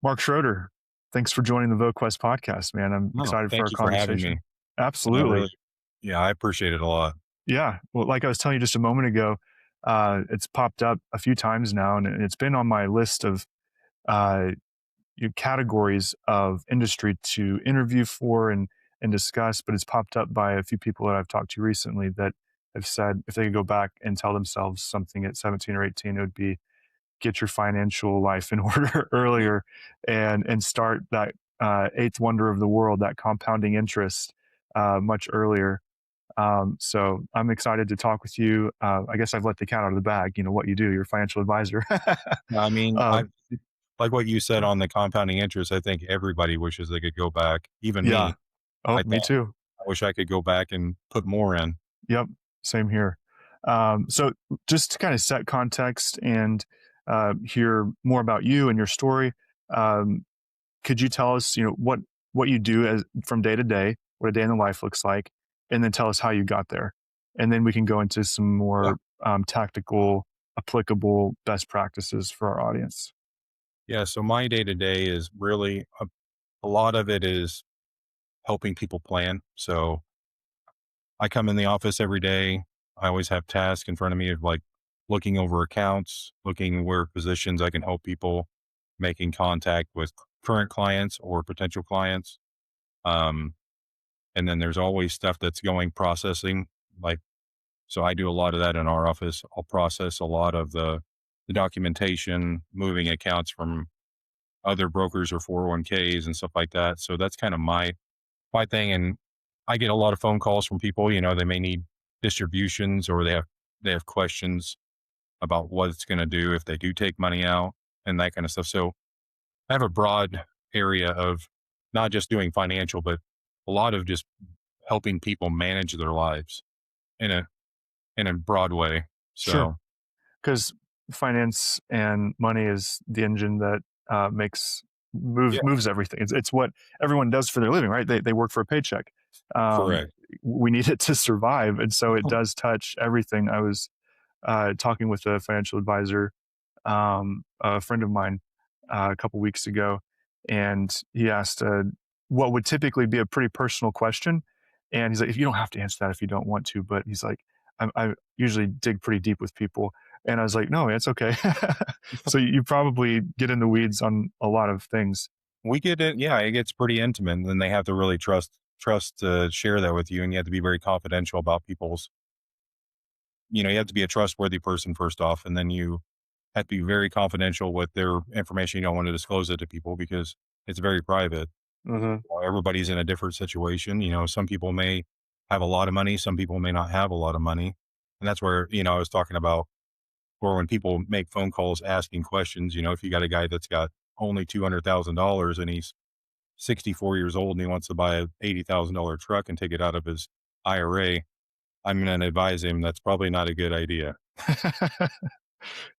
Mark Schroeder, thanks for joining the VoQuest Podcast, man. I'm No, excited for thank our you for having me. conversation. I Absolutely. really, yeah, I appreciate it a lot. Yeah. Well, like I was telling you just a moment ago, it's popped up a few times now, and it's been on my list of uh, categories of industry to interview for and discuss. But it's popped up by a few people that I've talked to recently that have said if they could go back and tell themselves something at 17 or 18, it would be get your financial life in order earlier and start that eighth wonder of the world, that compounding interest, much earlier. So I'm excited to talk with you. I guess I've let the cat out of the bag. You know what you do. You're a financial advisor. I mean, I um, like what you said on the compounding interest. I think everybody wishes they could go back. Even yeah. me. Oh, I me thought too. I wish I could go back and put more in. Yep. Same here. So just to kind of set context and hear more about you and your story. Um, could you tell us, what you do as from day to day, what a day in the life looks like, and then tell us how you got there, and then we can go into some Yeah, more tactical, applicable best practices for our audience. yeah. So my day to day is really a lot of it is helping people plan. So I come in the office every day. I always have tasks in front of me of like looking over accounts, looking where positions I can help people, making contact with current clients or potential clients. Um, and then there's always stuff that's going processing. Like, so I do a lot of that in our office. I'll process a lot of the documentation, moving accounts from other brokers or 401ks and stuff like that. So that's kind of my thing. And I get a lot of phone calls from people, they may need distributions or they have questions about what it's going to do if they do take money out and that kind of stuff. So I have a broad area of not just doing financial, but a lot of just helping people manage their lives in a broad way. Sure, So because finance and money is the engine that makes moves yeah, moves everything. It's what everyone does for their living, right? They work for a paycheck. Um, correct. we need it to survive, and so it does touch everything. I was talking with a financial advisor, a friend of mine, a couple weeks ago, and he asked what would typically be a pretty personal question, and he's like, "If you don't have to answer that if you don't want to," but he's like, I usually dig pretty deep with people," and I was like, "No, it's okay." So you probably get in the weeds on a lot of things. We get it. Yeah, it gets pretty intimate, and then they have to really trust to share that with you, and you have to be very confidential about people's. You have to be a trustworthy person first off, and then you have to be very confidential with their information. You don't want to disclose it to people because it's very private. Hmm. Everybody's in a different situation. Some people may have a lot of money, some people may not have a lot of money, and that's where I was talking about. Or when people make phone calls asking questions, if you got a guy that's got only $200,000 and he's 64 years old and he wants to buy a $80,000 truck and take it out of his IRA, I'm going to advise him that's probably not a good idea.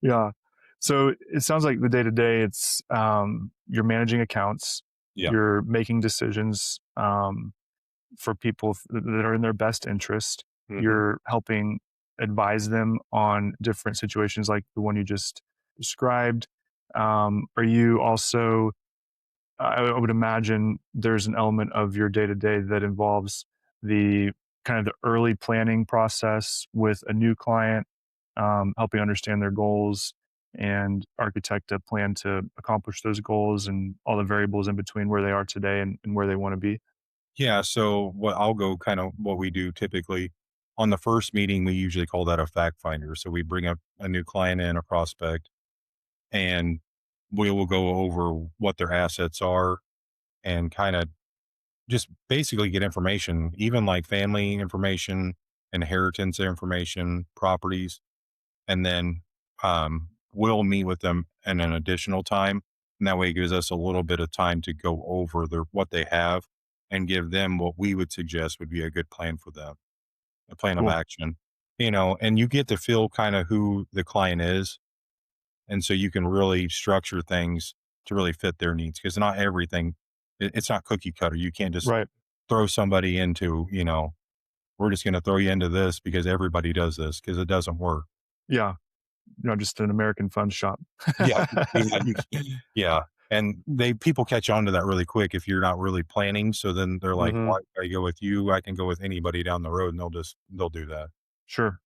Yeah. So it sounds like the day to day, it's you're managing accounts, Yeah. you're making decisions for people that are in their best interest. Hmm. You're helping advise them on different situations like the one you just described. Are you also, I would imagine there's an element of your day to day that involves the kind of the early planning process with a new client, helping understand their goals and architect a plan to accomplish those goals and all the variables in between where they are today and where they want to be. Yeah. So what I'll go kind of what we do typically on the first meeting, we usually call that a fact finder. So we bring up a new client in, a prospect, and we will go over what their assets are and kind of just basically get information, even like family information, inheritance information, properties, and then we'll meet with them in an additional time. And that way it gives us a little bit of time to go over what they have and give them what we would suggest would be a good plan for them, a plan of Cool. action, and you get to feel kind of who the client is. And so you can really structure things to really fit their needs because not everything, it's not cookie cutter. You can't just Right. throw somebody into, we're just going to throw you into this because everybody does this because it doesn't work. Yeah. Just an American fun shop. Yeah. Yeah. Yeah. And people catch on to that really quick if you're not really planning. So then they're like, Hmm. why should I go with you? I can go with anybody down the road and they'll do that. Sure.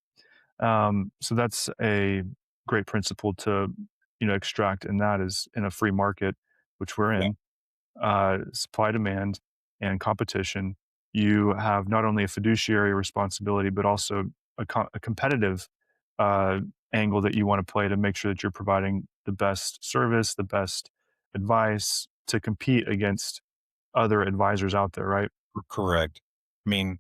So that's a great principle to, extract, and that is in a free market, which we're Yeah, in, supply, demand, and competition. You have not only a fiduciary responsibility, but also a competitive uh, angle that you want to play to make sure that you're providing the best service, the best advice to compete against other advisors out there, right? correct. I mean,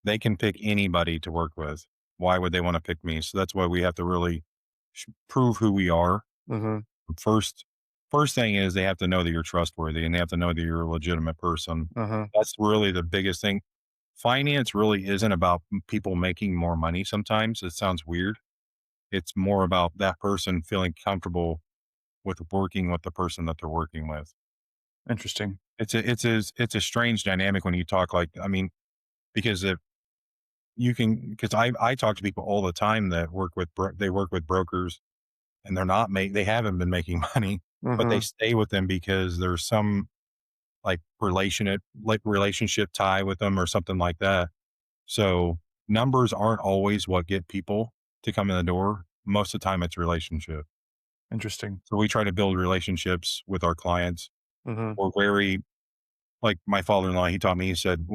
they can pick anybody to work with. Why would they want to pick me? So that's why we have to really prove who we are. Hmm. First, first thing is they have to know that you're trustworthy and they have to know that you're a legitimate person. Uh-huh. That's really the biggest thing. Finance really isn't about people making more money. Sometimes it sounds weird. It's more about that person feeling comfortable with working with the person that they're working with. Interesting. It's a strange dynamic when you talk like, I mean, because if you can, because I talk to people all the time that they work with brokers and they haven't been making money, but they Hmm. stay with them because there's some relationship tie with them or something like that. So numbers aren't always what get people to come in the door. Most of the time it's relationship. Interesting. So we try to build relationships with our clients. Hmm. We're very like my father-in-law, he taught me, he said,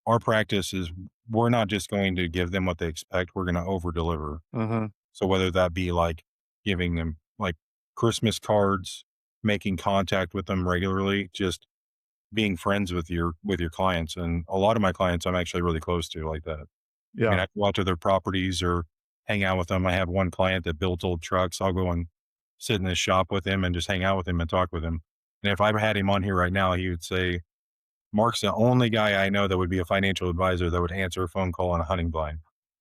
our practice is we're not just going to give them what they expect. We're going to over deliver. Hmm. So whether that be like giving them like Christmas cards, making contact with them regularly, just being friends with your clients. And a lot of my clients I'm actually really close to like that. I mean, Yeah. I go out to their properties or hang out with them. I have one client that builds old trucks. I'll go and sit in his shop with him and just hang out with him and talk with him. And if I had him on here right now, he would say, Mark's the only guy I know that would be a financial advisor that would answer a phone call on a hunting blind.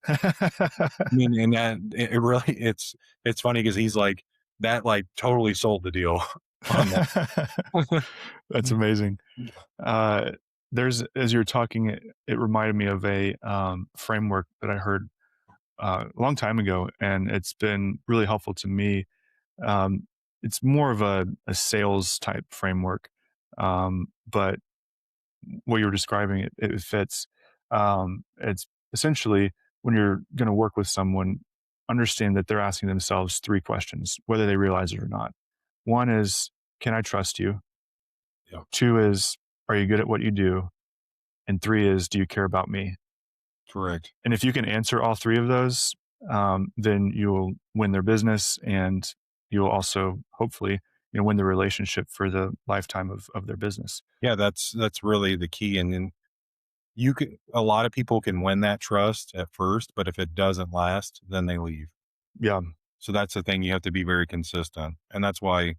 I mean, and that it really it's funny because he's like that like totally sold the deal on that. That's amazing. Uh, as you were talking, it reminded me of a framework that I heard a long time ago, and it's been really helpful to me. It's more of a sales type framework, but what you're describing, it fits. It's essentially when you're going to work with someone, understand that they're asking themselves three questions, whether they realize it or not. One is, can I trust you? Yeah, Two is, are you good at what you do? And three is, do you care about me? correct. And if you can answer all three of those, then you'll win their business, and you'll also hopefully win the relationship for the lifetime of their business. Yeah, that's really the key. And then you can a lot of people can win that trust at first, but if it doesn't last, then they leave. Yeah. So that's the thing. You have to be very consistent. And that's why,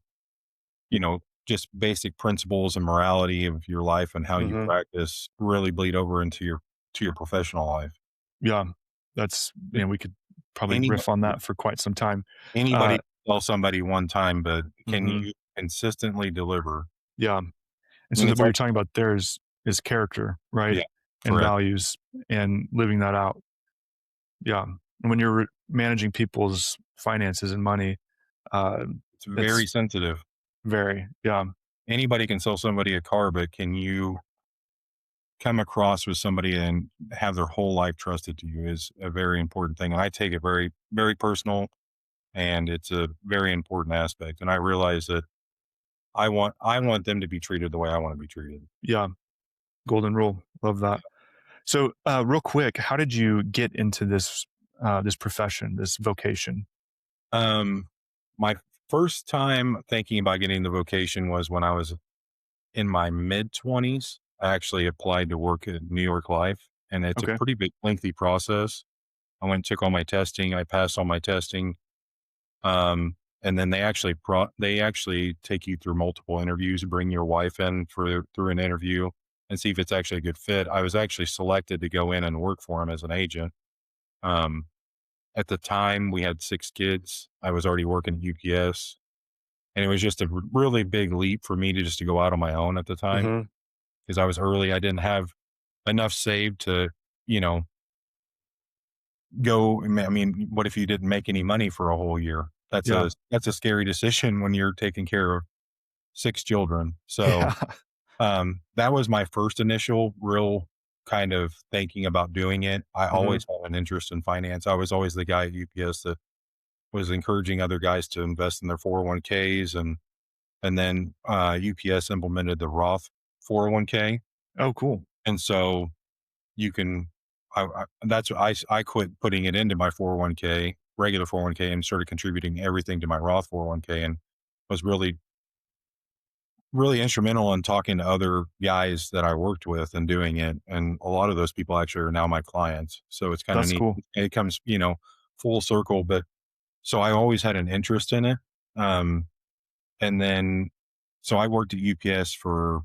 you know, just basic principles and morality of your life and how you Hmm. practice really bleed over into your professional life. Yeah. That's, we could probably Anybody riff on that for quite some time. anybody Uh, can tell somebody one time, but can mhm. you consistently deliver? Yeah. And I so mean, that it's what you're all talking about there is character, right? yeah, And correct. values, and living that out. Yeah. And when you're managing people's finances and money, uh, It's very it's sensitive. very, yeah. Anybody can sell somebody a car, but can you come across with somebody and have their whole life trusted to you is a very important thing. And I take it very, very personal and it's a very important aspect. And I realize that I want them to be treated the way I want to be treated. Yeah. Golden rule. Love that. So, real quick, how did you get into this profession, this vocation? Um, my first time thinking about getting the vocation was when I was in my mid 20s. I actually applied to work at New York Life, and it's a Okay. pretty big, lengthy process. I went and took all my testing. I passed all my testing. And then they actually take you through multiple interviews, bring your wife in through an interview and see if it's actually a good fit. I was actually selected to go in and work for him as an agent. Um, at the time, we had 6 kids. I was already working at UPS, and it was just a really big leap for me to just to go out on my own at the time Hmm. because I was early. I didn't have enough saved to, you know, go. I mean, what if you didn't make any money for a whole year? Yeah. That's a scary decision when you're taking care of 6 children. So, Yeah. that was my first initial real kind of thinking about doing it. I Hmm. always had an interest in finance. I was always the guy at UPS that was encouraging other guys to invest in their 401ks, and then, UPS implemented the Roth 401k. Oh, cool. And so you can, that's what I quit putting it into my 401k, regular 401k, and started contributing everything to my Roth 401k, and was really, really instrumental in talking to other guys that I worked with and doing it. And a lot of those people actually are now my clients. So it's kind of That's neat. cool. It comes, full circle. But so I always had an interest in it. Um, and then, so I worked at UPS for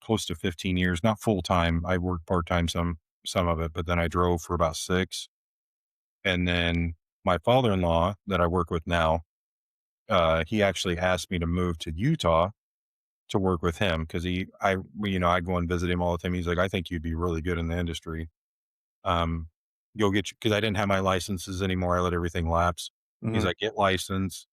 close to 15 years, not full time. I worked part time some of it, but then I drove for about 6. And then my father-in-law that I work with now, he actually asked me to move to Utah to work with him because I'd go and visit him all the time. He's like, I think you'd be really good in the industry. Um, You'll get, because I didn't have my licenses anymore. I let everything lapse. He's Hmm. like, get licensed.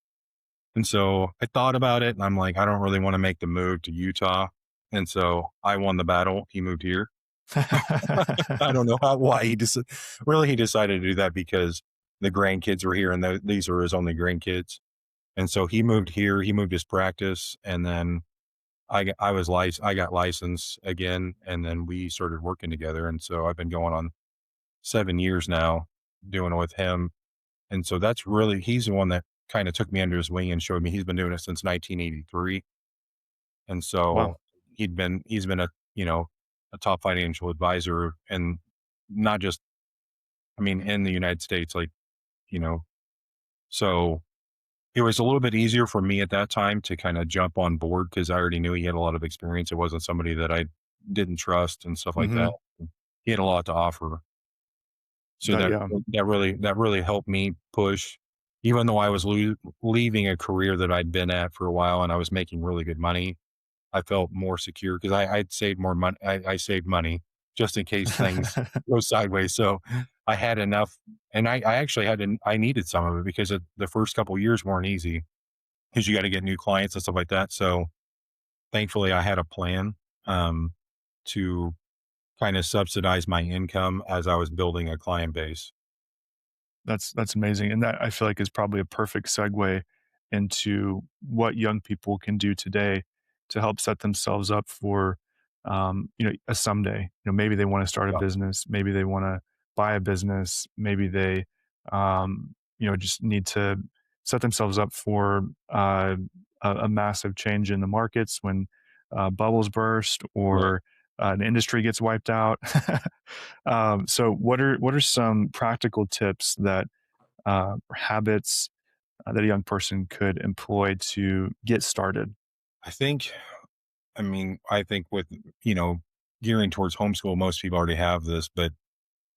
And so I thought about it and I'm like, I don't really want to make the move to Utah. And so I won the battle. He moved here. I don't know why he decided to do that because the grandkids were here and these are his only grandkids. And so he moved here, he moved his practice, and then I got licensed again, and then we started working together. And so I've been going on 7 years now doing it with him. And so that's really, he's the one that kind of took me under his wing and showed me. He's been doing it since 1983. And Wow. so he's been a top financial advisor, and not just, I mean, in the United States, like, you know, so it was a little bit easier for me at that time to kind of jump on board because I already knew he had a lot of experience. It wasn't somebody that I didn't trust and stuff like that. Hmm. He had a lot to offer. So That, yeah. that really helped me push, even though I was leaving a career that I'd been at for a while and I was making really good money. I felt more secure because I'd saved more money. I saved money just in case things go sideways. So I had enough, and I actually I needed some of it because the first couple of years weren't easy because you got to get new clients and stuff like that. So thankfully, I had a plan um, to kind of subsidize my income as I was building a client base. That's amazing, and that I feel like is probably a perfect segue into what young people can do today to help set themselves up for, a someday. Maybe they want to start a Yeah, business, maybe they want to buy a business, maybe they, just need to set themselves up for a massive change in the markets when bubbles burst right. or an industry gets wiped out. So what are some practical tips that or habits that a young person could employ to get started? I think, I think with, you know, gearing towards homeschool, most people already have this, but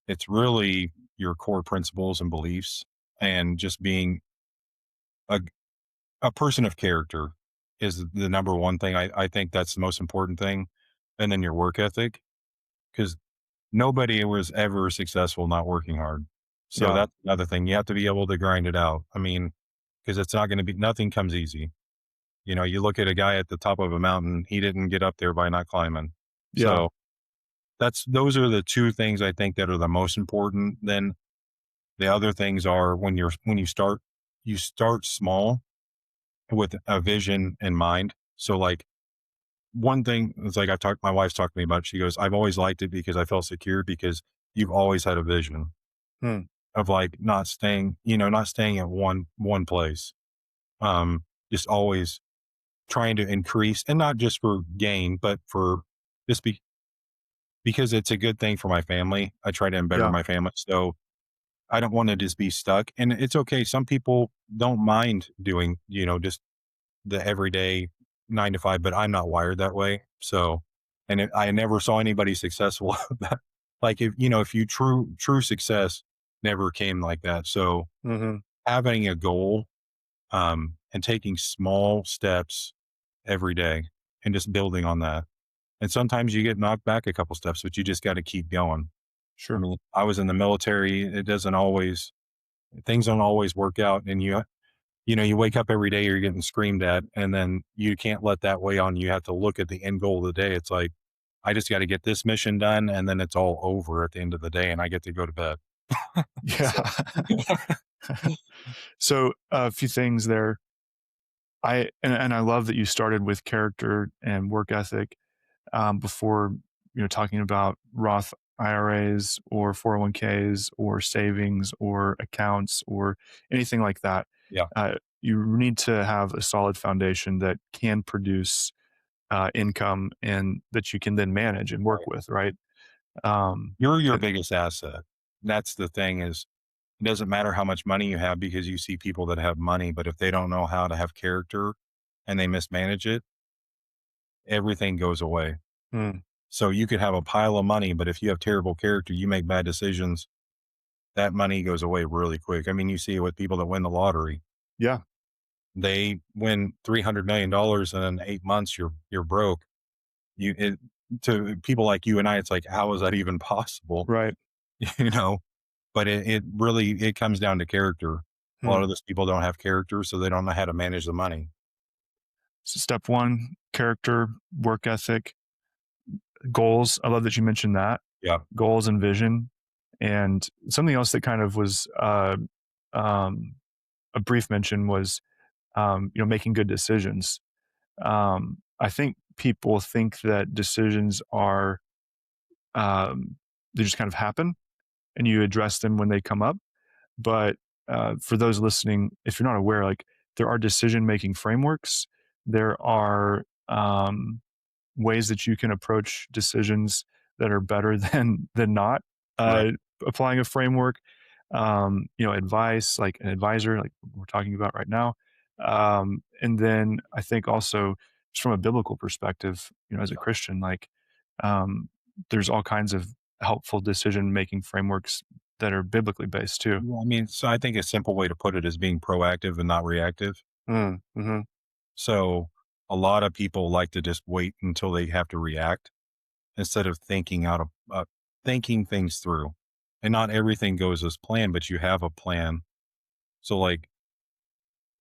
it's really your core principles and beliefs and just being a, a person of character is the number one thing. I think that's the most important thing. And then your work ethic, because nobody was ever successful not working hard. So Yeah, that's another thing. You have to be able to grind it out. Because it's not going to be, nothing comes easy. You look at a guy at the top of a mountain, he didn't get up there by not climbing. yeah, So those are the two things I think that are the most important. Then the other things are when you start small with a vision in mind. So like one thing is like my wife's talked to me about, it. She goes, I've always liked it because I felt secure because you've always had a vision hmm, of like not staying at one place. Um, just always trying to increase, and not just for gain, but for just because it's a good thing for my family. I try to embed yeah, my family. So I don't want to just be stuck. And it's okay. Some people don't mind doing, just the everyday 9 to 5, but I'm not wired that way. So, I never saw anybody successful that, like, if you true success never came like that. So hmm, having a goal, and taking small steps every day and just building on that. And sometimes you get knocked back a couple steps, but you just got to keep going. sure, I was in the military. Things don't always work out, and you wake up every day, you're getting screamed at, and then you can't let that weigh on you. You have to look at the end goal of the day. It's like, I just got to get this mission done, and then it's all over at the end of the day, and I get to go to bed. So, Yeah. So a few things there. And I love that you started with character and work ethic before talking about Roth IRAs or 401ks or savings or accounts or anything like that. yeah, You need to have a solid foundation that can produce income and that you can then manage and work right. with, right? Um, You're your and biggest asset. That's the thing is, it doesn't matter how much money you have because you see people that have money, but if they don't know how to have character and they mismanage it, everything goes away. mm, So you could have a pile of money, but if you have terrible character, you make bad decisions, that money goes away really quick. I mean, you see it with people that win the lottery. yeah, They win $300 million and in 8 months you're broke. You it, to people like you and I, it's like, how is that even possible? right. You know, but it really it comes down to character. A lot Hmm. of those people don't have character, so they don't know how to manage the money. So step one, character, work ethic, goals. I love that you mentioned that Yeah, goals and vision. And something else that kind of was um, a brief mention was, making good decisions. I think people think that decisions are, they just kind of happen and you address them when they come up. But for those listening, if you're not aware, like there are decision making frameworks, there are ways that you can approach decisions that are better than not right. uh, applying a framework. Advice like an advisor, like we're talking about right now. And then I think also just from a biblical perspective, as a Yeah. Christian, like um, there's all kinds of helpful decision making frameworks that are biblically based too. Well, I mean, so I think a simple way to put it is being proactive and not reactive. Mm-hmm. So a lot of people like to just wait until they have to react instead of thinking things through. And not everything goes as planned, but you have a plan. So like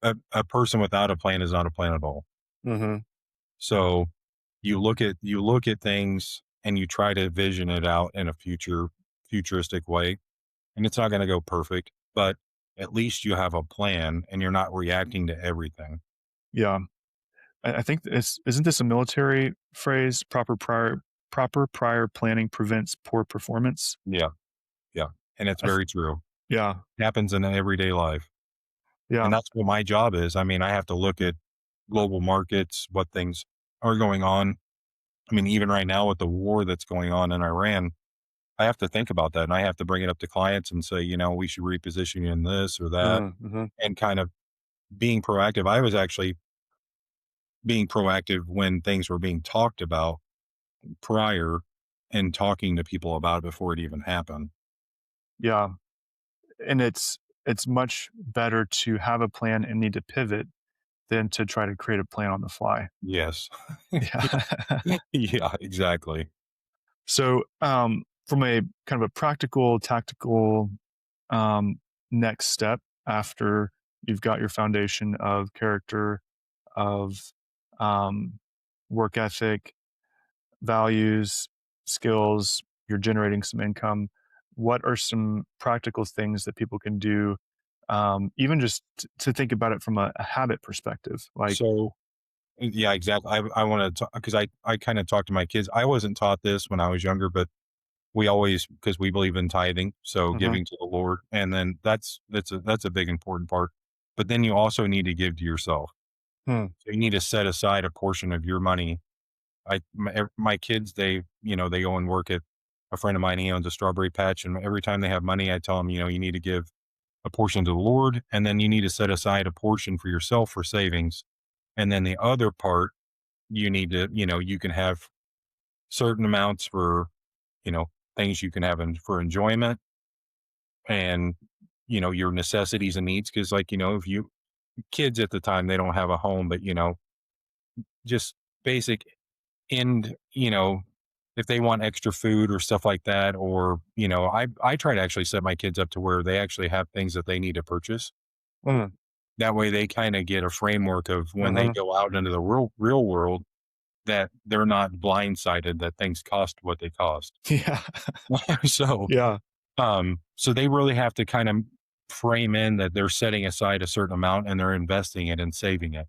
a person without a plan is not a plan at all. Mm-hmm. So you look at things and you try to vision it out in a futuristic way. And it's not going to go perfect, but at least you have a plan and you're not reacting to everything. Yeah. I think isn't this a military phrase? Proper prior planning prevents poor performance. Yeah. Yeah. And it's I th- very true. yeah, It happens in everyday life. yeah, And that's what my job is. I mean, I have to look at global markets, what things are going on. I mean, even right now with the war that's going on in Iran, I have to think about that and I have to bring it up to clients and say, we should reposition you in this or that mm-hmm. and kind of being proactive. I was actually being proactive when things were being talked about prior and talking to people about it before it even happened. Yeah, and it's much better to have a plan and need to pivot than to try to create a plan on the fly. Yes. Yeah. Yeah, exactly. So, from a kind of a practical, tactical um, next step after you've got your foundation of character, of um, work ethic, values, skills, you're generating some income. What are some practical things that people can do, even just to think about it from a habit perspective? Like, So, yeah, exactly. I want to, because I kind of talk to my kids. I wasn't taught this when I was younger, but we always, because we believe in tithing. So mhm, giving to the Lord. And then that's a big important part. But then you also need to give to yourself. hmm, So you need to set aside a portion of your money. My kids, they go and work at a friend of mine. He owns a strawberry patch. And every time they have money, I tell them, you need to give a portion to the Lord. And then you need to set aside a portion for yourself for savings. And then the other part, you need to, you can have certain amounts for, you know, things you can have for enjoyment and, your necessities and needs. Cause like, if you kids at the time, they don't have a home, but, just basic and, if they want extra food or stuff like that, or, I try to actually set my kids up to where they actually have things that they need to purchase. mm, That way they kind of get a framework of when they Uh-huh. go out into the real world that they're not blindsided that things cost what they cost. Yeah. So, Yeah. so they really have to kind of frame in that they're setting aside a certain amount and they're investing it and saving it.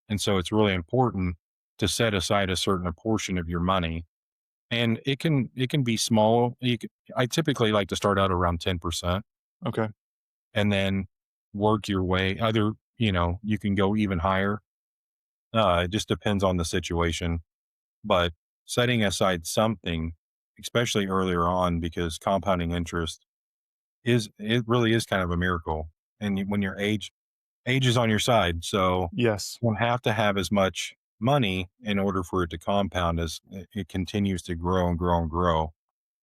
And so it's really important to set aside a certain portion of your money. And it can be small. I typically like to start out around 10% Okay. and then work your way. Either, you can go even higher. It just depends on the situation. But setting aside something, especially earlier on, because compounding interest it really is kind of a miracle. And when your age is on your side, so Yes. you don't have to have as much money in order for it to compound as it continues to grow and grow and grow.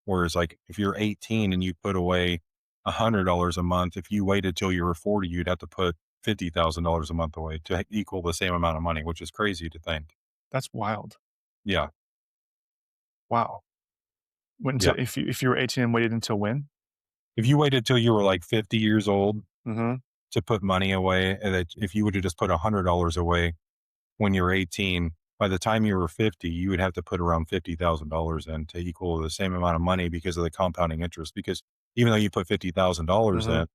Whereas, like, if you're 18 and you put away $100 a month, if you waited till you were 40, you'd have to put $50,000 a month away to equal the same amount of money, which is crazy to think. That's wild. Yeah, Wow. When yeah. to if you were 18 and waited until when? If you waited till you were like 50 years old Mhm. to put money away, and that if you would have just put $100 away when you were 18, by the time you were 50, you would have to put around $50,000 in to equal the same amount of money because of the compounding interest. Because even though you put $50,000 Mhm. in,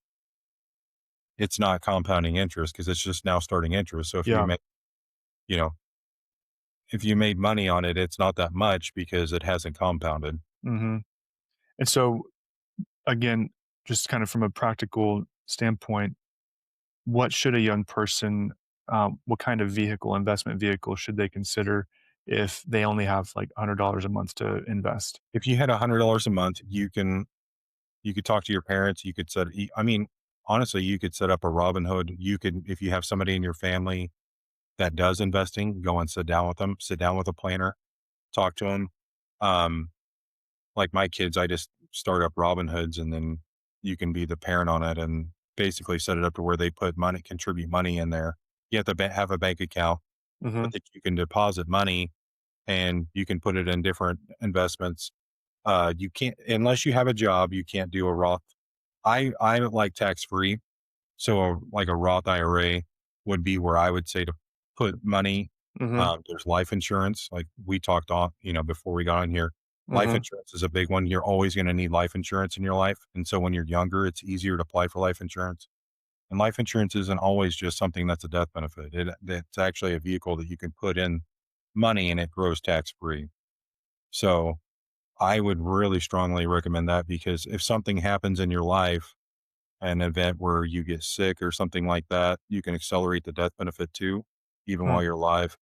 it's not compounding interest because it's just now starting interest. So Yeah. you know, if you made money on it, it's not that much because it hasn't compounded. Mhm. And so, again, just kind of from a practical standpoint, what should a young person, what kind of investment vehicle should they consider if they only have like $100 a month to invest? If you had $100 a month, you could talk to your parents. You could I mean, honestly, you could set up a Robinhood. You could, if you have somebody in your family that does investing, go and sit down with a planner, talk to them. Um, like my kids, I just start up Robinhoods and then you can be the parent on it and basically set it up to where they put money, contribute money in there. You have to have a bank account, but Mhm. that you can deposit money and you can put it in different investments. You can't, unless you have a job, you can't do a Roth. I like tax free. So like a Roth IRA would be where I would say to put money. Mhm. There's life insurance, like we talked on, before we got on here. Life Mhm. insurance is a big one. You're always going to need life insurance in your life. And so when you're younger, it's easier to apply for life insurance. And life insurance isn't always just something that's a death benefit. It's actually a vehicle that you can put in money and it grows tax free. So I would really strongly recommend that because if something happens in your life, an event where you get sick or something like that, you can accelerate the death benefit too, even Hmm. while you're alive.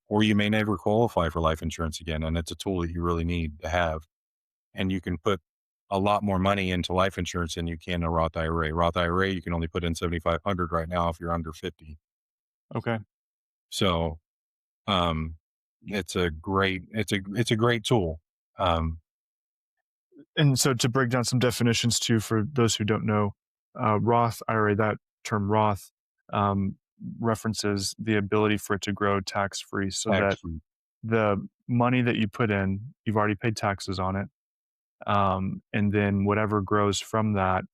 Or you may never qualify for life insurance again. And it's a tool that you really need to have. And you can put a lot more money into life insurance than you can in a Roth IRA. Roth IRA, you can only put in 7,500 right now if you're under 50. Okay. So, um, it's a great tool. Um, And so to break down some definitions too, for those who don't know, Roth IRA, that term Roth um, references the ability for it to grow tax free so tax that free. the money that you put in, you've already paid taxes on it. And then whatever grows from that,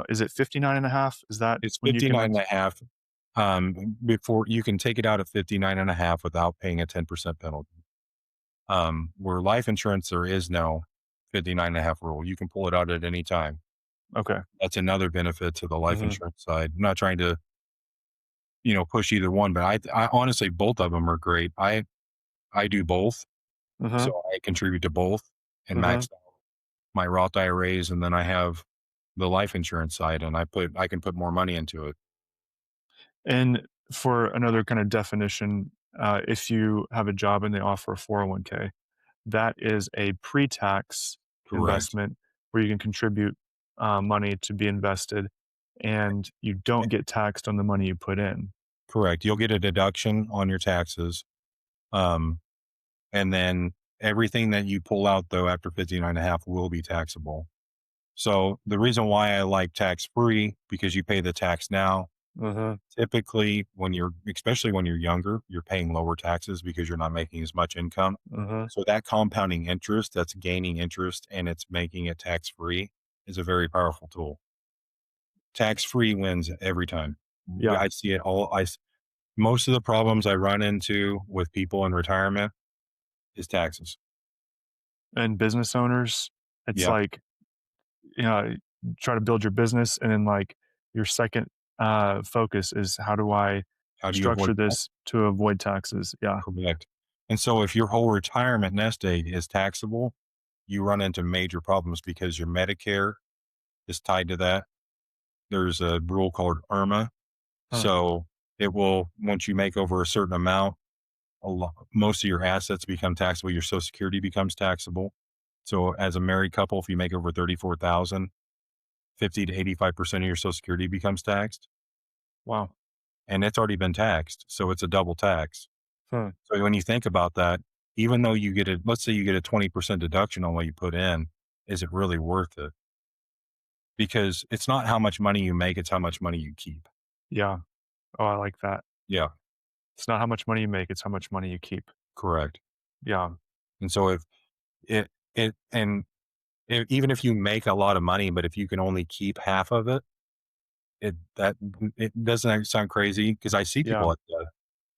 is it 59 and a half? Is that It's when you can 59 like, and a half. Before you can take it out at 59 and a half without paying a 10% penalty. Where life insurance, there is no 59 and a half rule. You can pull it out at any time. okay. That's another benefit to the life Hmm. insurance side. I'm not trying to, push either one, but I honestly, both of them are great. I do both. Hmm. So I contribute to both and Hmm. max out my Roth IRAs. And then I have the life insurance side and I can put more money into it. And for another kind of definition, if you have a job and they offer a 401k, that is a pre-tax Correct. investment where you can contribute money to be invested, and you don't get taxed on the money you put in. Correct. You'll get a deduction on your taxes. Um, and then everything that you pull out though after 59 and a half will be taxable. So the reason why I like tax free because you pay the tax now. Mhm. Typically especially when you're younger, you're paying lower taxes because you're not making as much income. Mhm. So that compounding interest that's gaining interest and it's making it tax free is a very powerful tool. Tax free wins every time. Yeah. I see it all. Most of the problems I run into with people in retirement is taxes. And business owners, it's Yeah. like, try to build your business and then like your second focus is how do I How do you avoid structure tax? this to avoid taxes? Yeah. Correct. And so if your whole retirement nest egg is taxable, you run into major problems because your Medicare is tied to that. There's a rule called IRMA. Huh. So it will, once you make over a certain amount, most of your assets become taxable. Your Social Security becomes taxable. So as a married couple, if you make over 34,000, 50 to 85% of your Social Security becomes taxed, Wow. and it's already been taxed. So it's a double tax. Huh. So when you think about that, even though you get let's say you get a 20% deduction on what you put in, is it really worth it? Because it's not how much money you make, it's how much money you keep. Yeah. Oh, I like that. Yeah, It's not how much money you make, it's how much money you keep. correct. Yeah. And so if it, it, and even if you make a lot of money, but if you can only keep half of it, that it doesn't sound crazy because I see people Yeah. like that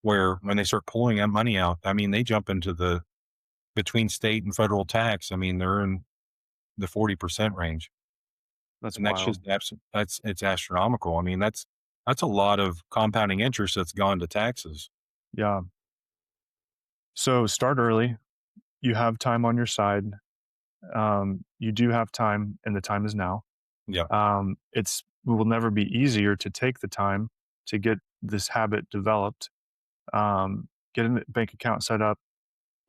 where when they start pulling that money out, I mean, they jump into the between state and federal tax. I mean, they're in the 40% range. That's And that's just wild. that's it's astronomical. I mean, that's a lot of compounding interest that's gone to taxes. Yeah. So start early. You have time on your side. You do have time, and the time is now. Yeah. It will never be easier to take the time to get this habit developed. Get a bank account set up,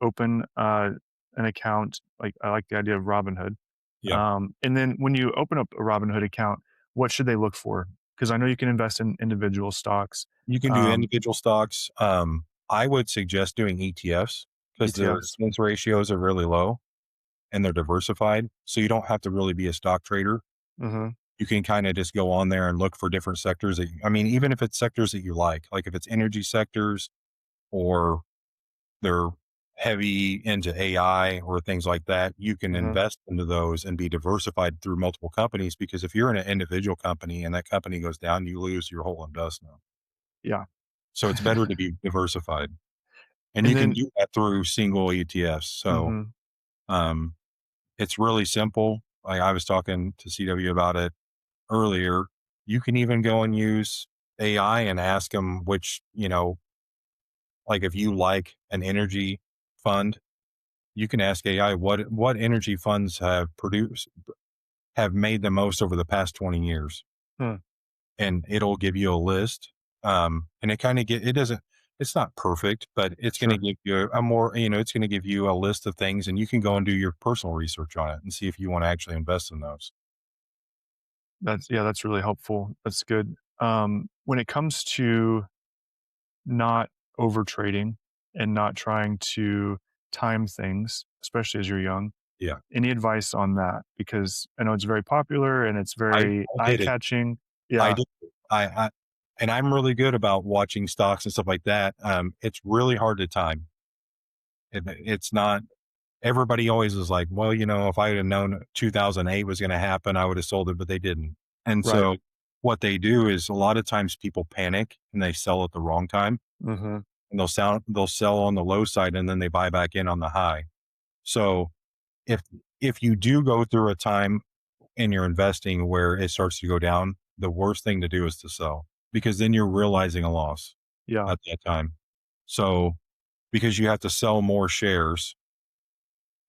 open an account. Like I like the idea of Robinhood. Yeah. And then when you open up a Robinhood account, what should they look for? Because I know you can invest in individual stocks, You can do um, individual stocks. I would suggest doing ETFs because their ETFs. expense ratios are really low and they're diversified. So you don't have to really be a stock trader. Hmm. You can kind of just go on there and look for different sectors I mean, even if it's sectors that you like if it's energy sectors or they're heavy into AI or things like that, you can Hmm. invest into those and be diversified through multiple companies. Because if you're in an individual company and that company goes down, you lose your whole investment. Yeah. So it's better to be diversified. And And you can then, do that through single ETFs. So hmm um, it's really simple. I was talking to CW about it earlier. You can even go and use AI and ask them which, like if you like an energy fund, you can ask AI what energy funds have made the most over the past 20 years, huh, and it'll give you a list. And it kind of get it doesn't it's not perfect, but it's going to sure. give you a more it's going to give you a list of things, and you can go and do your personal research on it and see if you want to actually invest in those. That's really helpful. That's good. When it comes to not over trading and not trying to time things, especially as you're young, Yeah, any advice on that? Because I know it's very popular and it's I, very I eye did it. catching. I Yeah. did. I and I'm really good about watching stocks and stuff like that. It's really hard to time. It's not. Everybody always is like, well, if I had known 2008 was going to happen, I would have sold it, but they didn't. And Right. so what they do is a lot of times people panic and they sell at the wrong time, Hmm. and they'll sell on the low side and then they buy back in on the high. So if if you do go through a time in your investing where it starts to go down, the worst thing to do is to sell because then you're realizing a loss Yeah. at that time. So because you have to sell more shares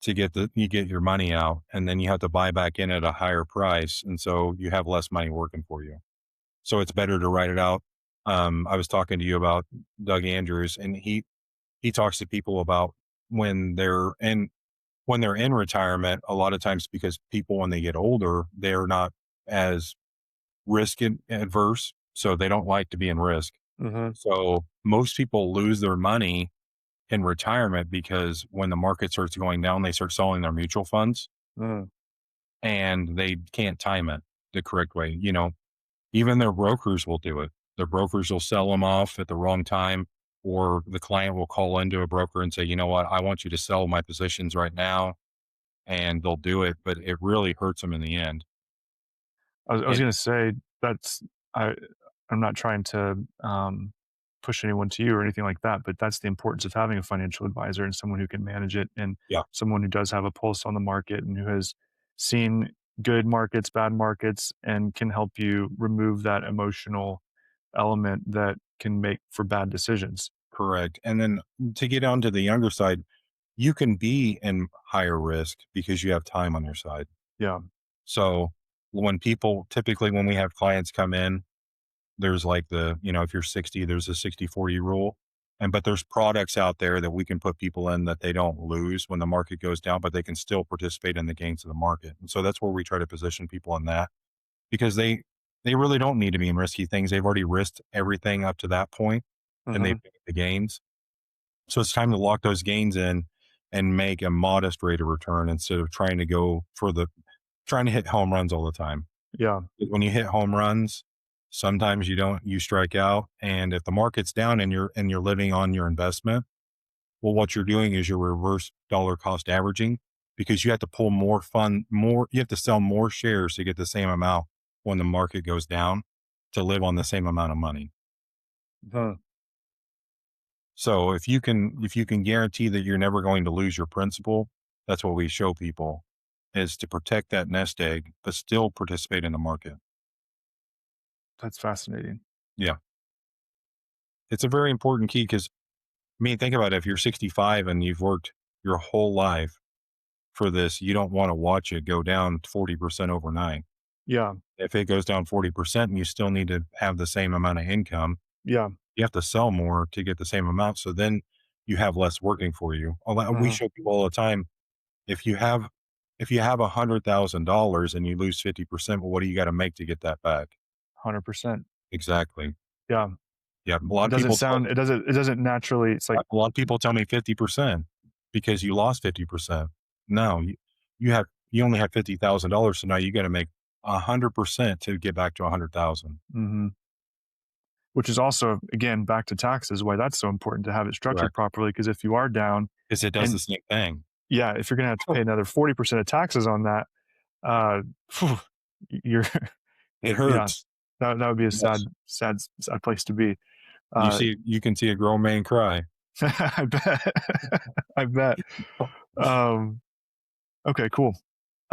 to you get your money out, and then you have to buy back in at a higher price, and so you have less money working for you. So it's better to write it out. I was talking to you about Doug Andrews, and he talks to people about when they're in retirement. A lot of times, because people when they get older, they're not as risk adverse, so they don't like to be in risk. Hmm. So most people lose their money in retirement because when the market starts going down, they start selling their mutual funds Mm. and they can't time it the correct way. Even their brokers will do it. Their brokers will sell them off at the wrong time, or the client will call into a broker and say, you know what, I want you to sell my positions right now. And they'll do it, but it really hurts them in the end. I was And going to say that's I. I'm not trying to push anyone to you or anything like that, but that's the importance of having a financial advisor and someone who can manage it, and Yeah, someone who does have a pulse on the market and who has seen good markets, bad markets, and can help you remove that emotional element that can make for bad decisions. correct. And then to get on to the younger side, you can be in higher risk because you have time on your side. Yeah. So when people typically, when we have clients come in, there's like if you're 60, there's a 60/40 rule. But there's products out there that we can put people in that they don't lose when the market goes down, but they can still participate in the gains of the market. And so that's where we try to position people in that, because they really don't need to be in risky things. They've already risked everything up to that point and they've Hmm. made the gains. So it's time to lock those gains in and make a modest rate of return instead of trying to go for trying to hit home runs all the time. Yeah. When you hit home runs, sometimes you strike out. And if the market's down and you're living on your investment, well, what you're doing is you're reverse dollar cost averaging, because you have to pull you have to sell more shares to get the same amount when the market goes down to live on the same amount of money. Huh. So if you can guarantee that you're never going to lose your principal, that's what we show people, is to protect that nest egg, but still participate in the market. That's fascinating. Yeah. It's a very important key because, I mean, think about it. If you're 65 and you've worked your whole life for this, you don't want to watch it go down 40% overnight. Yeah. If it goes down 40% and you still need to have the same amount of income, Yeah. you have to sell more to get the same amount. So then you have less working for you. We Hmm. show people all the time, if you have $100,000 and you lose 50%, well, what do you got to make to get that back? 100%. Exactly. Yeah. Yeah. A lot of people tell It doesn't naturally, it's like, A lot of people tell me 50% because you lost 50%. No, you only have $50,000. So now you got to make 100% to get back to 100,000. mhm. Which is also, again, back to taxes, why that's so important to have it structured Correct. properly. Because if you are down, Because it does and the same thing. yeah, if you're going to have to pay another 40% of taxes on that, uh, phew, you're, It yeah, hurts. that would be a Yes. sad place to be. Uh, You can see a grown man cry. I bet. I bet. Um, okay, cool.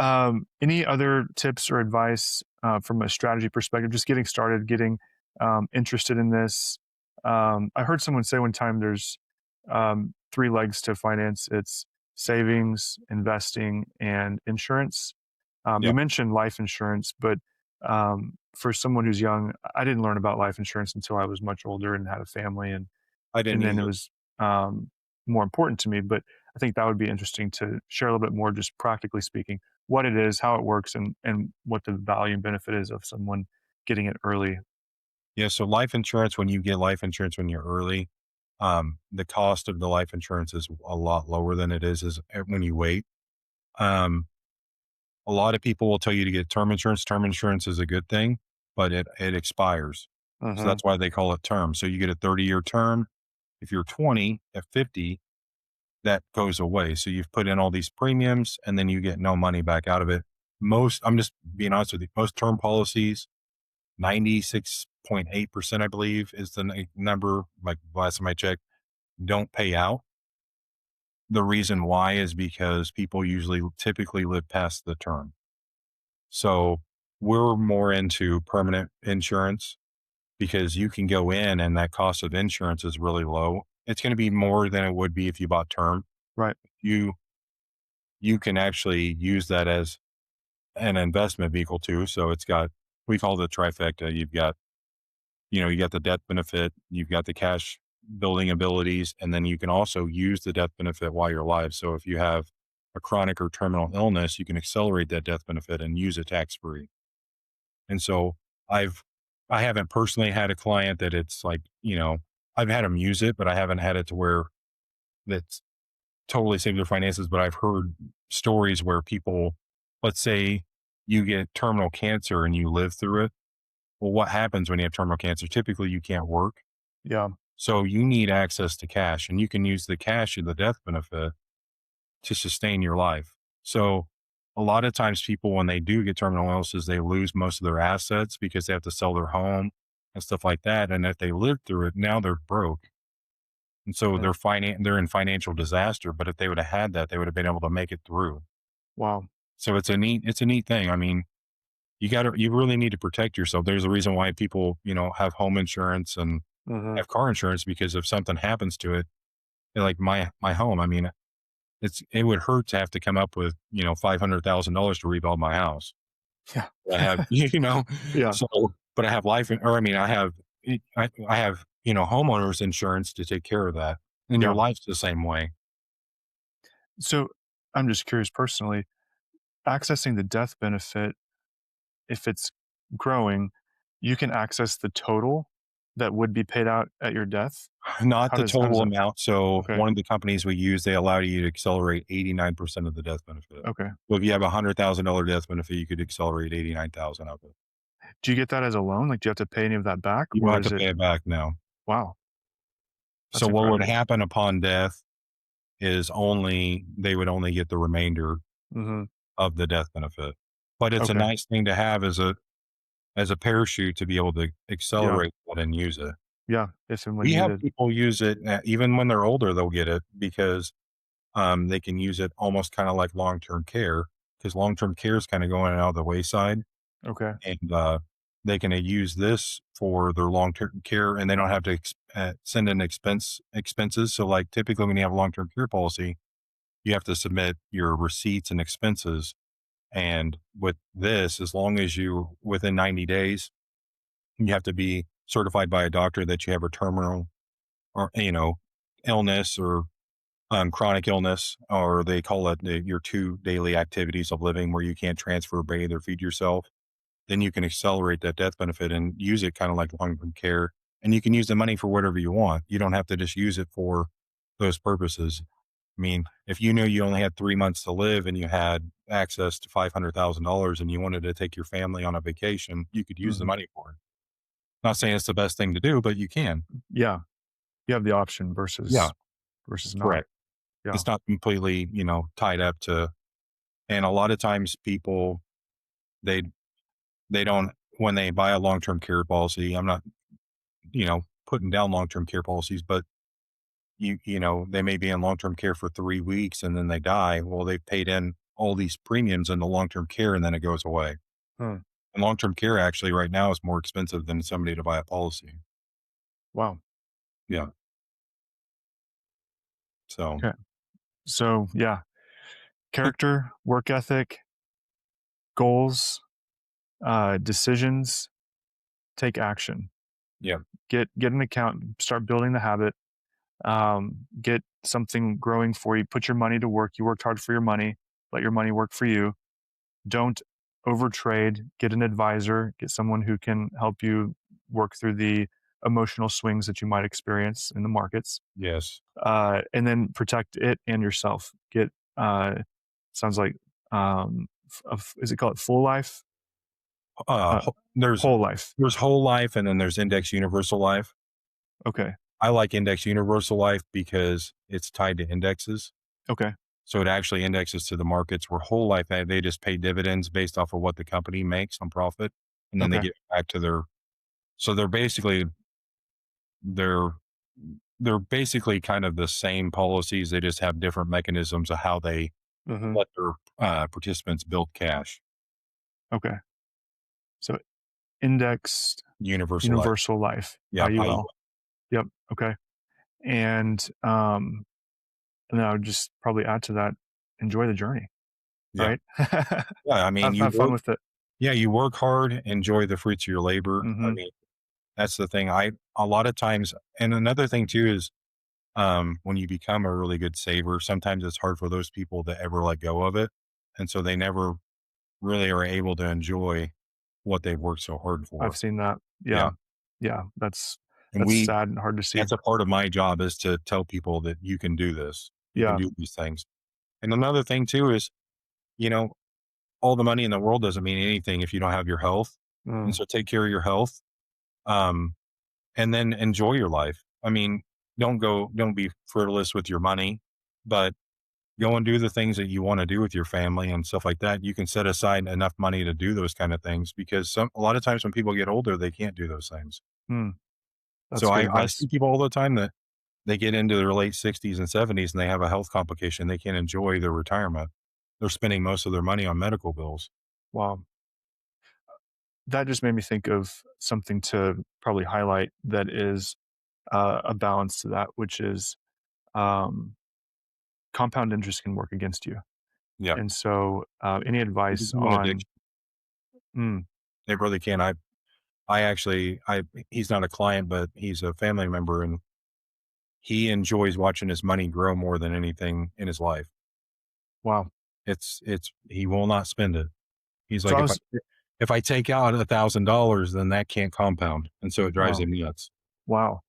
Any other tips or advice from a strategy perspective? Just getting started, getting interested in this. I heard someone say one time there's three legs to finance. It's savings, investing, and insurance. Yeah, You mentioned life insurance, but for someone who's young, I didn't learn about life insurance until I was much older and had a family, I didn't and then it either. was more important to me. But I think that would be interesting to share a little bit more, just practically speaking, what it is, how it works, and what the value and benefit is of someone getting it early. Yeah. So life insurance, when you get life insurance when you're early, the cost of the life insurance is a lot lower than it is when you wait. Um, a lot of people will tell you to get term insurance. Term insurance is a good thing, but it expires. So Hmm. that's why they call it term. So you get a 30-year term. If you're 20 at 50, that goes away. So you've put in all these premiums and then you get no money back out of it. I'm just being honest with you, most term policies, 96.8%, I believe, is the number, like last time I checked, don't pay out. The reason why is because people typically live past the term. So we're more into permanent insurance because you can go in and that cost of insurance is really low. It's going to be more than it would be if you bought term. Right. You you can actually use that as an investment vehicle too. So we call it the trifecta. You got the death benefit, you've got the cash building abilities, and then you can also use the death benefit while you're alive. So if you have a chronic or terminal illness, you can accelerate that death benefit and use it tax free. And so I've, I haven't personally had a client that it's like, I've had them use it, but I haven't had it to where that's totally saved their finances. But I've heard stories where people, let's say you get terminal cancer and you live through it. Well, what happens when you have terminal cancer? Typically you can't work. Yeah. So you need access to cash, and you can use the cash of the death benefit to sustain your life. So a lot of times people, when they do get terminal illnesses, they lose most of their assets because they have to sell their home. and stuff like that. And if they lived through it, now they're broke. And so Mm. they're in financial disaster. But if they would have had that, they would have been able to make it through. Wow. So it's a neat thing. I mean, you really need to protect yourself. There's a reason why people, have home insurance and Hmm. have car insurance, because if something happens to it, like my home, I mean, it would hurt to have to come up with, $500,000 to rebuild my house. Yeah. I have, Yeah. so, but I have or I mean, I have, homeowners insurance to take care of that. And your Yeah. life's the same way. So I'm just curious personally, accessing the death benefit, if it's growing, you can access the total that would be paid out at your death. Not the How does total that? amount. So Okay. one of the companies we use, they allow you to accelerate 89% of the death benefit. Okay. So if you have $100,000 death benefit, you could accelerate 89,000 of it. Do you get that as a loan? Like, do you have to pay any of that back, You don't or have is to it? pay it back now. Wow, So that's what would incredible. happen upon death is they would only get the remainder Hmm. of the death benefit. But it's a Okay. nice thing to have as a parachute to be able to Yeah. accelerate that and use it. Yeah. If and when We have needed. people use it even when they're older, they'll get it because they can use it almost kind of like long term care, because long term care is kind of going out of the wayside, Okay. and they can use this for their long term care, and they don't have to send in expenses. So, like typically when you have a long term care policy, you have to submit your receipts and expenses. And with this, as long as you within 90 days, you have to be certified by a doctor that you have a terminal or illness or chronic illness, or they call it your two daily activities of living where you can't transfer, bathe, or feed yourself. Then you can accelerate that death benefit and use it kind of like long term care. And you can use the money for whatever you want. You don't have to just use it for those purposes. I mean, if you knew you only had 3 months to live and you had access to $500,000 and you wanted to take your family on a vacation, you could use the Hmm. money for it. Not saying it's the best thing to do, but you can. Yeah. You have the option Yeah, versus not. correct. Yeah. It's not completely, tied up to, and a lot of times people, they, they don't, when they buy a long term care policy, I'm not, putting down long term care policies, but they may be in long term care for 3 weeks and then they die. Well, they paid in all these premiums into long term care and then it goes away. Hmm. And long term care actually right now is more expensive than somebody to buy a policy. Wow. Yeah. So, Okay. So yeah, character, work ethic, goals, decisions, take action. yeah. Get an account, start building the habit. Get something growing for you. Put your money to work. You worked hard for your money. Let your money work for you. Don't overtrade. Get an advisor. Get someone who can help you work through the emotional swings that you might experience in the markets. Yes. And then protect it and yourself. Get sounds like is it called full life? Uh, There's, whole life. whole life and then there's index universal life. Okay. I like index universal life because it's tied to indexes. Okay. So it actually indexes to the markets, where whole life, they just pay dividends based off of what the company makes on profit. And then they Okay. get back to so they're, they're basically kind of the same policies. They just have different mechanisms of how they Hmm. let their participants build cash. Okay. So indexed Universal life. universal life, Yeah. IUL. Yep. Okay. And and then I would just probably add to that, enjoy the journey, Yeah. right? Yeah. I mean, Have fun with it. you work hard, enjoy the fruits of your labor. I Hmm. mean, that's the thing. A lot of times, and another thing too is, when you become a really good saver, sometimes it's hard for those people to ever let go of it. And so they never really are able to enjoy what they've worked so hard I've for. seen that. Yeah. Yeah. Yeah. And That's sad and hard to see. that's a part of my job, is to tell people that you can do this. You can Yeah. do these things. And another thing too is, you know, all the money in the world doesn't mean anything if you don't have your health. And Mm. so take care of your health. Um, and then enjoy your life. I mean, don't be frivolous with your money, but go and do the things that you want to do with your family and stuff like that. You can set aside enough money to do those kind of things because a lot of times when people get older, they can't do those things. Hmm, that's So good I see advice. people all the time that they get into their late 60s and 70s and they have a health complication. They can't enjoy their retirement. They're spending most of their money on medical bills. Wow. That just made me think of something to probably highlight that is a balance to that, which is um, compound interest can work against you. Yeah. And so, any They advice become an on, addiction. mm, They really can. I actually, he's not a client, but he's a family member and he enjoys watching his money grow more than anything in his life. wow. He will not spend it. He's So like, I was, if I take out $1,000, then that can't compound. And so it drives wow, him nuts. wow.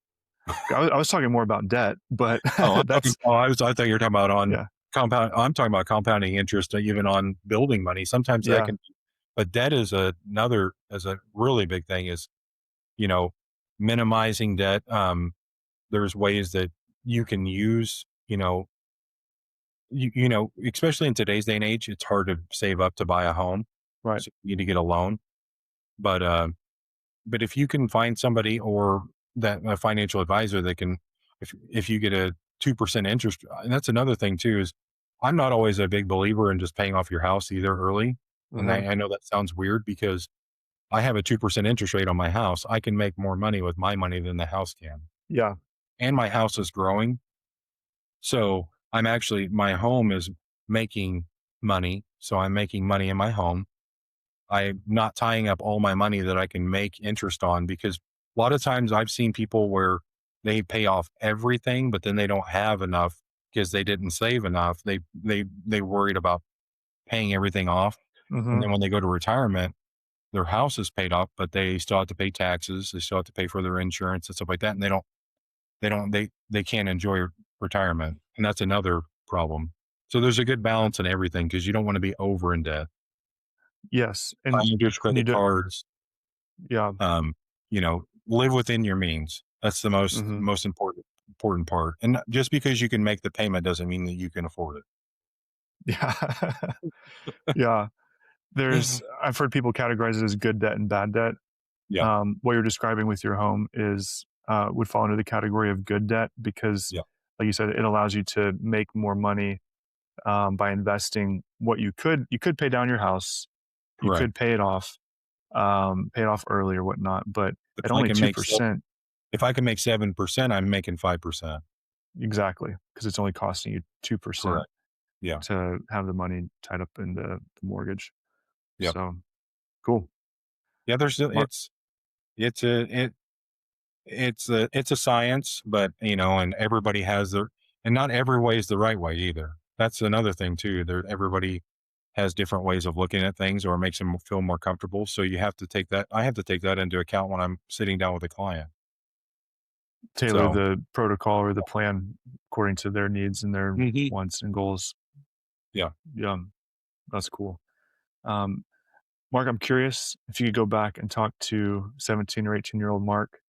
I was talking more about debt, but Oh, that's, I thought you were talking about on yeah, compound. I'm talking about compounding interest, even on building money. Sometimes that yeah, can, but debt is is a really big thing is, you know, minimizing debt. There's ways that you can use, especially in today's day and age, it's hard to save up to buy a home. right. So you need to get a loan. But, but if you can find somebody or that a financial advisor that can, if you get a 2% interest, and that's another thing too, is I'm not always a big believer in just paying off your house either early. And Hmm. I know that sounds weird because I have a 2% interest rate on my house. I can make more money with my money than the house can. Yeah. And my house is growing. So my home is making money. So I'm making money in my home. I'm not tying up all my money that I can make interest on because a lot of times I've seen people where they pay off everything, but then they don't have enough because they didn't save enough. They worried about paying everything off. And Hmm. then when they go to retirement, their house is paid off, but they still have to pay taxes. They still have to pay for their insurance and stuff like that. And they can't enjoy retirement. And that's another problem. So there's a good balance in everything because you don't want to be over in debt. Yes. Buying just And you credit do, cards, yeah. um, live within your means. That's the Hmm. most important part. And just because you can make the payment doesn't mean that you can afford Yeah. Yeah. it. I've heard people categorize it as good debt and bad debt. Yeah, What you're describing with your home would fall into the category of good debt because, yeah, like you said, it allows you to make more money by investing what you could pay down your house, you right. could pay it off early or whatnot, but But at only 2%, if I can make 7%, I'm making 5%. exactly, because it's only costing you 2% Correct. Yeah, to have the money tied up in the mortgage. yeah, So cool, yeah. Mark. It's a it it's a science, but and everybody has their and not every way is the right way either. That's another thing too. Everybody has different ways of looking at things or makes them feel more comfortable. So you have to take that. I have to take that into account when I'm sitting down with a client. Tailor So the protocol or the plan according to their needs and their mhm, wants and goals. yeah, Yeah, that's cool. Um, Mark, I'm curious if you could go back and talk to 17 or 18-year-old Mark,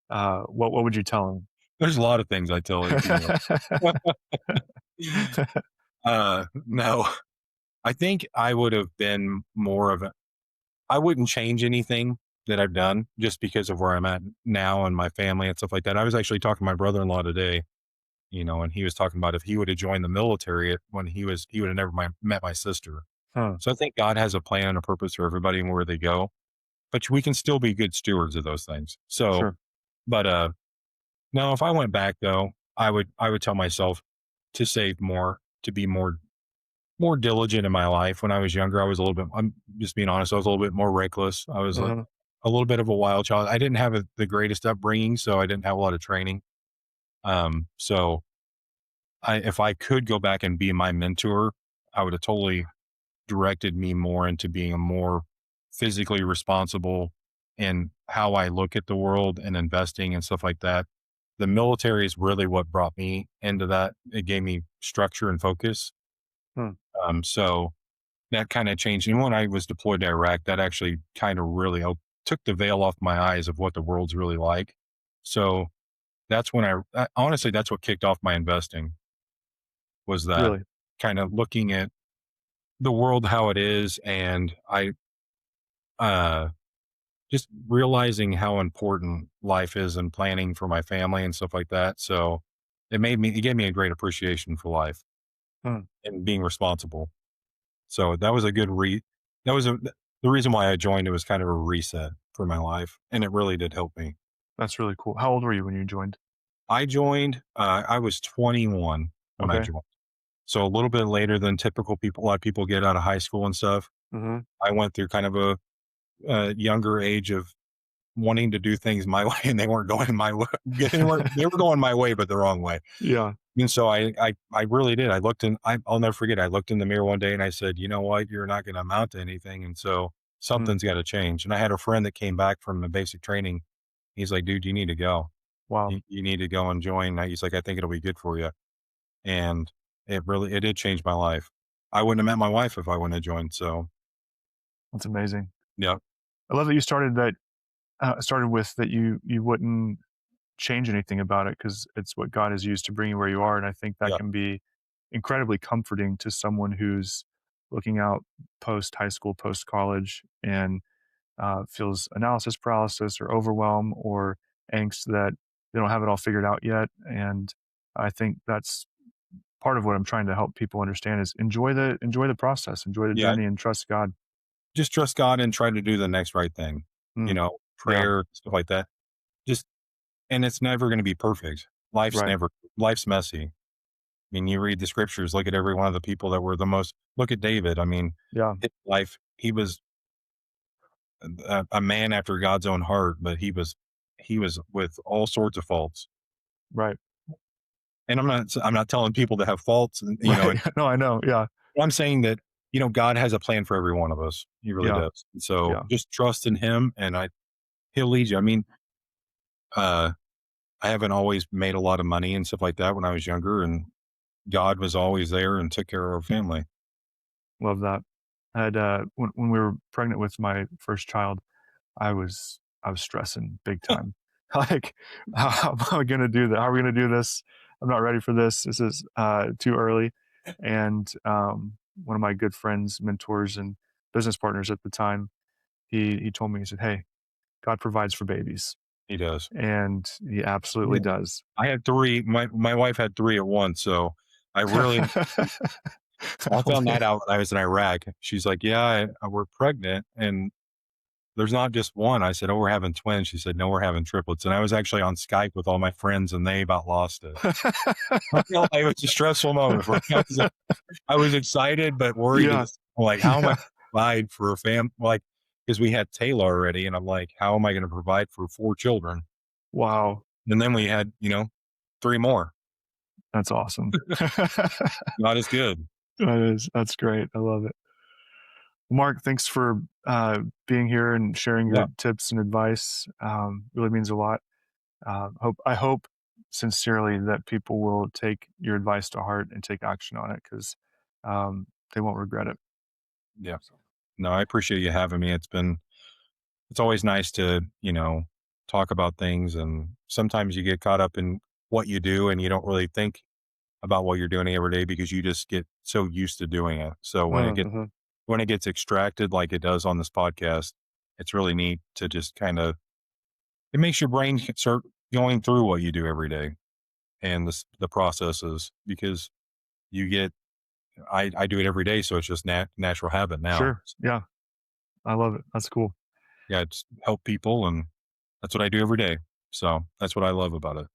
what would you tell him? there's a lot of things I tell 18-year-olds. No, I think I would have been more of a. I wouldn't change anything that I've done just because of where I'm at now and my family and stuff like that. I was actually talking to my brother-in-law today, and he was talking about if he would have joined the military when he would have never met my sister. Huh, So I think God has a plan and a purpose for everybody and where they go, but we can still be good stewards of those things. So, sure. but no, if I went back though, I would tell myself to save more, to be more diligent in my life. When I was younger, I was a little bit. I'm just being honest. I was a little bit more reckless. I was Uh-huh. a little bit of a wild child. I didn't have the greatest upbringing, so I didn't have a lot of training. So if I could go back and be my mentor, I would have totally directed me more into being a more physically responsible in how I look at the world and investing and stuff like that. The military is really what brought me into that. It gave me structure and focus. Hmm. So that kind of changed. And when I was deployed to Iraq, that actually kind of really took the veil off my eyes of what the world's really like. So that's when honestly, that's what kicked off my investing was that Really? kind of looking at the world how it is, and uh, just realizing how important life is and planning for my family and stuff like that. So it gave me a great appreciation for life Hmm, and being responsible. So that was a good that was the reason why I joined. It was kind of a reset for my life, and it really did help me. that's really cool. How old were you when you joined? I joined, I was 21 when I Okay. joined. So a little bit later than typical people, a lot of people get out of high school and stuff. Hmm. I went through kind of a younger age of wanting to do things my way, and they weren't going my way. They were going my way, but the wrong way. Yeah. And so I really did. I'll never forget. I looked in the mirror one day and I said, you know what? You're not going to amount to anything. And so Mm, something's got to change. And I had a friend that came back from the basic training. He's like, dude, you need to go. wow. You need to go and join. He's like, I think it'll be good for you. And it did change my life. I wouldn't have met my wife if I wouldn't have joined. So That's amazing. yeah, I love that you started with that you wouldn't change anything about it because it's what God has used to bring you where you are. And I think that yeah, can be incredibly comforting to someone who's looking out post high school, post college, and feels analysis paralysis or overwhelm or angst that they don't have it all figured out yet. And I think that's part of what I'm trying to help people understand is enjoy the process, enjoy the yeah. journey, and trust God. Just trust God and try to do the next right thing. Mm, yeah, Prayer, stuff like that. Just And it's never going to be perfect. right. Life's messy. I mean, you read the scriptures, look at every one of the people that were the most, look at David. I mean, Yeah, his life, he was a man after God's own heart, but he was with all sorts of faults. right, And I'm not telling people to have faults, right. No, I know. Yeah, I'm saying that, God has a plan for every one of us. He really yeah, does. And so yeah. just trust in him and he'll lead you. I mean, uh, I haven't always made a lot of money and stuff like that when I was younger, and God was always there and took care of our family. Love that. I had when we were pregnant with my first child, I was stressing big time. Like, how am I going to do that? How are we going to do this? I'm not ready for this. This is too early. And one of my good friends, mentors, and business partners at the time, he told me, he said, "Hey, God provides for babies," He does. and he absolutely Yeah. does. I had 3. My wife had 3 at once, so I really I Oh, found man. that out when I was in Iraq. She's like, "Yeah, we're pregnant, and there's not just one." I said, "Oh, we're having twins." She said, "No, we're having triplets." And I was actually on Skype with all my friends, and they about lost it. I feel like it was a stressful moment for me. I was excited but worried at Yeah, this like, how am I yeah. provide for a like, because we had Taylor already, and I'm like, "How am I gonna provide for 4 children?" Wow, And then we had, 3 more. that's awesome. Not as good. That's great. I love it. Mark, thanks for being here and sharing Yeah, your tips and advice. Really means a lot. I hope sincerely that people will take your advice to heart and take action on it because they won't regret it. yeah. So, No, I appreciate you having me. It's always nice to, talk about things, and sometimes you get caught up in what you do and you don't really think about what you're doing every day because you just get so used to doing it. So mm-hmm. when it gets extracted like it does on this podcast, it's really neat to just kind of it makes your brain start going through what you do every day and the processes because you get I do it every day, so it's just natural habit now. Sure. Yeah, I love it. That's cool. Yeah, it's help people, and that's what I do every day. So that's what I love about it.